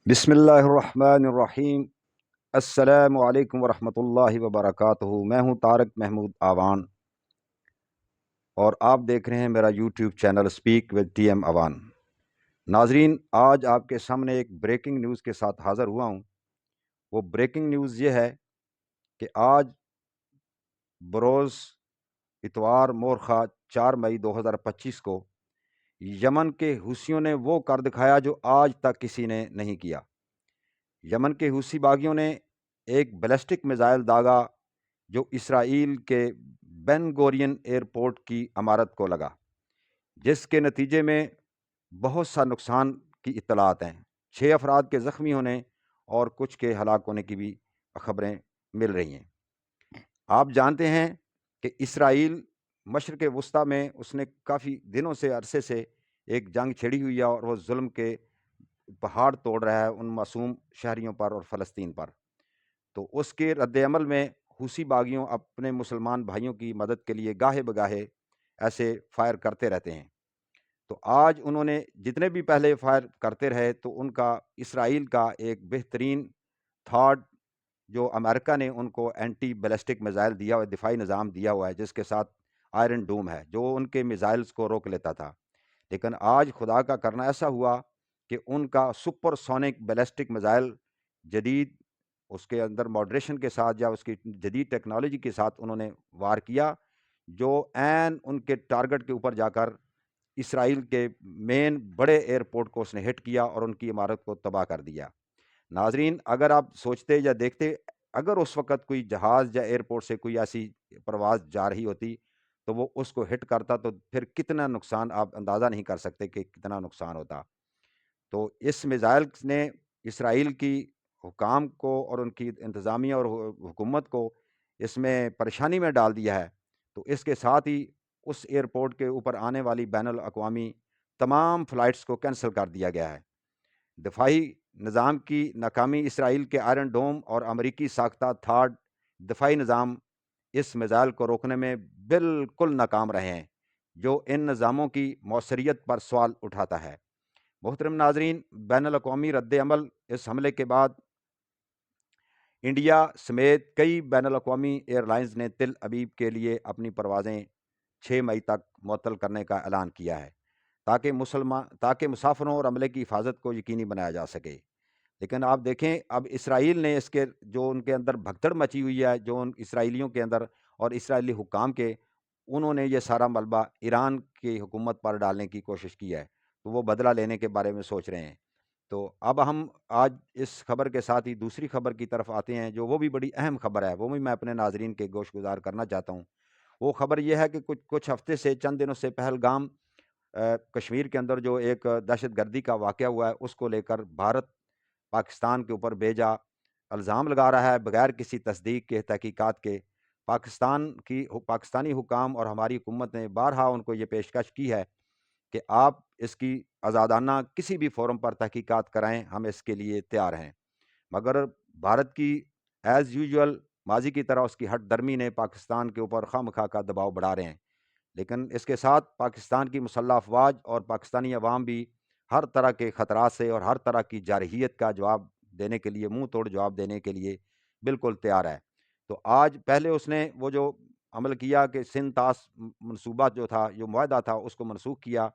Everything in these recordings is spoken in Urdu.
بسم اللہ الرحمن الرحیم۔ السلام علیکم ورحمۃ اللہ وبرکاتہ۔ میں ہوں طارق محمود آوان اور آپ دیکھ رہے ہیں میرا YouTube channel speak with T M Awan. ناظرین، آج آپ کے سامنے ایک بریکنگ نیوز کے ساتھ حاضر ہوا ہوں۔ وہ بریکنگ نیوز یہ ہے کہ آج بروز اتوار مورخہ 4 مئی 2025 کو یمن کے حوثیوں نے وہ کر دکھایا جو آج تک کسی نے نہیں کیا۔ یمن کے حوثی باغیوں نے ایک بیلسٹک میزائل داغا جو اسرائیل کے بین گورین ایئرپورٹ کی عمارت کو لگا، جس کے نتیجے میں بہت سا نقصان کی اطلاعات ہیں۔ 6 افراد کے زخمی ہونے اور کچھ کے ہلاک ہونے کی بھی خبریں مل رہی ہیں۔ آپ جانتے ہیں کہ اسرائیل مشرق وسطیٰ میں اس نے کافی دنوں سے عرصے سے ایک جنگ چھیڑی ہوئی ہے اور وہ ظلم کے پہاڑ توڑ رہا ہے ان معصوم شہریوں پر اور فلسطین پر۔ تو اس کے رد عمل میں حوثی باغیوں اپنے مسلمان بھائیوں کی مدد کے لیے گاہے بگاہے ایسے فائر کرتے رہتے ہیں۔ تو آج انہوں نے جتنے بھی پہلے فائر کرتے رہے تو ان کا اسرائیل کا ایک بہترین تھاڈ جو امریکہ نے ان کو اینٹی بیلسٹک میزائل دیا ہوا، دفاعی نظام دیا ہوا ہے جس کے ساتھ آئرن ڈوم ہے، جو ان کے میزائلز کو روک لیتا تھا۔ لیکن آج خدا کا کرنا ایسا ہوا کہ ان کا سپر سونک بیلسٹک میزائل جدید اس کے اندر ماڈریشن کے ساتھ یا اس کی جدید ٹیکنالوجی کے ساتھ انہوں نے وار کیا، جو عین ان کے ٹارگٹ کے اوپر جا کر اسرائیل کے مین بڑے ایئرپورٹ کو اس نے ہٹ کیا اور ان کی عمارت کو تباہ کر دیا۔ ناظرین، اگر آپ سوچتے یا دیکھتے، اگر اس وقت کوئی جہاز یا ایئرپورٹ سے کوئی ایسی پرواز جا رہی ہوتی تو وہ اس کو ہٹ کرتا تو پھر کتنا نقصان، آپ اندازہ نہیں کر سکتے کہ کتنا نقصان ہوتا۔ تو اس میزائل نے اسرائیل کی حکام کو اور ان کی انتظامیہ اور حکومت کو اس میں پریشانی میں ڈال دیا ہے۔ تو اس کے ساتھ ہی اس ایئرپورٹ کے اوپر آنے والی بین الاقوامی تمام فلائٹس کو کینسل کر دیا گیا ہے۔ دفاعی نظام کی ناکامی، اسرائیل کے آئرن ڈوم اور امریکی ساختہ تھاڈ دفاعی نظام اس میزائل کو روکنے میں بالکل ناکام رہے ہیں، جو ان نظاموں کی موثریت پر سوال اٹھاتا ہے۔ محترم ناظرین، بین الاقوامی رد عمل اس حملے کے بعد انڈیا سمیت کئی بین الاقوامی ایئر لائنز نے تل ابیب کے لیے اپنی پروازیں 6 مئی تک معطل کرنے کا اعلان کیا ہے تاکہ مسافروں اور عملے کی حفاظت کو یقینی بنایا جا سکے۔ لیکن آپ دیکھیں، اب اسرائیل نے اس کے جو ان کے اندر بھگدڑ مچی ہوئی ہے، جو ان اسرائیلیوں کے اندر اور اسرائیلی حکام کے، انہوں نے یہ سارا ملبہ ایران کی حکومت پر ڈالنے کی کوشش کی ہے، تو وہ بدلہ لینے کے بارے میں سوچ رہے ہیں۔ تو اب ہم آج اس خبر کے ساتھ ہی دوسری خبر کی طرف آتے ہیں، جو وہ بھی بڑی اہم خبر ہے، وہ بھی میں اپنے ناظرین کے گوش گزار کرنا چاہتا ہوں۔ وہ خبر یہ ہے کہ کچھ ہفتے سے، چند دنوں سے پہلگام کشمیر کے اندر جو ایک دہشت گردی کا واقعہ ہوا ہے، اس کو لے کر بھارت پاکستان کے اوپر بے جا الزام لگا رہا ہے بغیر کسی تصدیق کے، تحقیقات کے۔ پاکستانی حکام اور ہماری حکومت نے بارہا ان کو یہ پیشکش کی ہے کہ آپ اس کی آزادانہ کسی بھی فورم پر تحقیقات کرائیں، ہم اس کے لیے تیار ہیں۔ مگر بھارت کی ایز یوزول ماضی کی طرح اس کی ہٹ درمی نے پاکستان کے اوپر خواہ مخواہ کا دباؤ بڑھا رہے ہیں۔ لیکن اس کے ساتھ پاکستان کی مسلح افواج اور پاکستانی عوام بھی ہر طرح کے خطرات سے اور ہر طرح کی جارحیت کا جواب دینے کے لیے، منہ توڑ جواب دینے کے لیے بالکل تیار ہے۔ تو آج پہلے اس نے وہ جو عمل کیا کہ سندھ طاس منصوبہ جو تھا، جو معاہدہ تھا، اس کو منسوخ کیا۔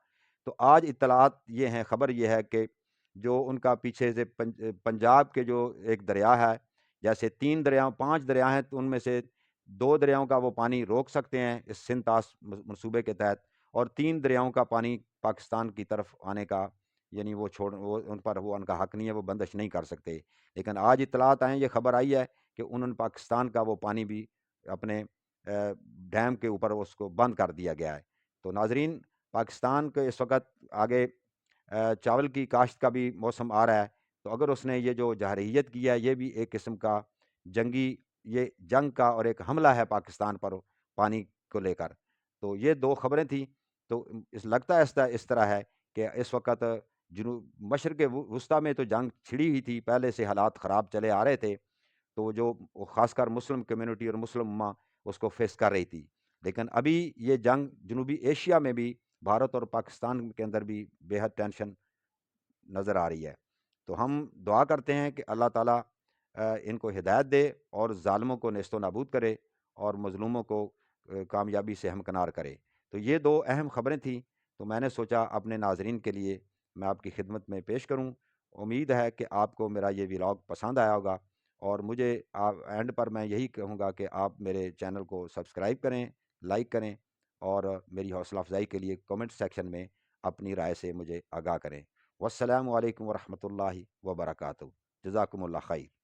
تو آج اطلاعات یہ ہیں، خبر یہ ہے کہ جو ان کا پیچھے سے پنجاب کے جو ایک دریا ہے، جیسے 3 دریا 5 دریا ہیں، تو ان میں سے 2 دریاؤں کا وہ پانی روک سکتے ہیں اس سندھ طاس منصوبے کے تحت، اور 3 دریاؤں کا پانی پاکستان کی طرف آنے کا، یعنی وہ ان پر ان کا حق نہیں ہے، وہ بندش نہیں کر سکتے۔ لیکن آج اطلاعات آئیں، یہ خبر آئی ہے کہ انہوں نے پاکستان کا وہ پانی بھی اپنے ڈیم کے اوپر اس کو بند کر دیا گیا ہے۔ تو ناظرین، پاکستان کے اس وقت آگے چاول کی کاشت کا بھی موسم آ رہا ہے، تو اگر اس نے یہ جو جارحیت کی ہے، یہ بھی ایک قسم کا یہ جنگ کا اور ایک حملہ ہے پاکستان پر پانی کو لے کر۔ تو یہ 2 خبریں تھیں۔ تو لگتا ہے اس طرح ہے کہ اس وقت مشرق وسطیٰ میں تو جنگ چھڑی ہوئی تھی، پہلے سے حالات خراب چلے آ رہے تھے، تو جو خاص کر مسلم کمیونٹی اور مسلم امہ اس کو فیس کر رہی تھی۔ لیکن ابھی یہ جنگ جنوبی ایشیا میں بھی، بھارت اور پاکستان کے اندر بھی بے حد ٹینشن نظر آ رہی ہے۔ تو ہم دعا کرتے ہیں کہ اللہ تعالیٰ ان کو ہدایت دے اور ظالموں کو نیست و نابود کرے اور مظلوموں کو کامیابی سے ہمکنار کرے۔ تو یہ دو اہم خبریں تھیں، تو میں نے سوچا اپنے ناظرین کے لیے میں آپ کی خدمت میں پیش کروں۔ امید ہے کہ آپ کو میرا یہ ولاگ پسند آیا ہوگا، اور مجھے اینڈ پر میں یہی کہوں گا کہ آپ میرے چینل کو سبسکرائب کریں، لائک کریں، اور میری حوصلہ افزائی کے لیے کمنٹ سیکشن میں اپنی رائے سے مجھے آگاہ کریں۔ والسلام علیکم ورحمۃ اللہ وبرکاتہ۔ جزاکم اللہ خیر۔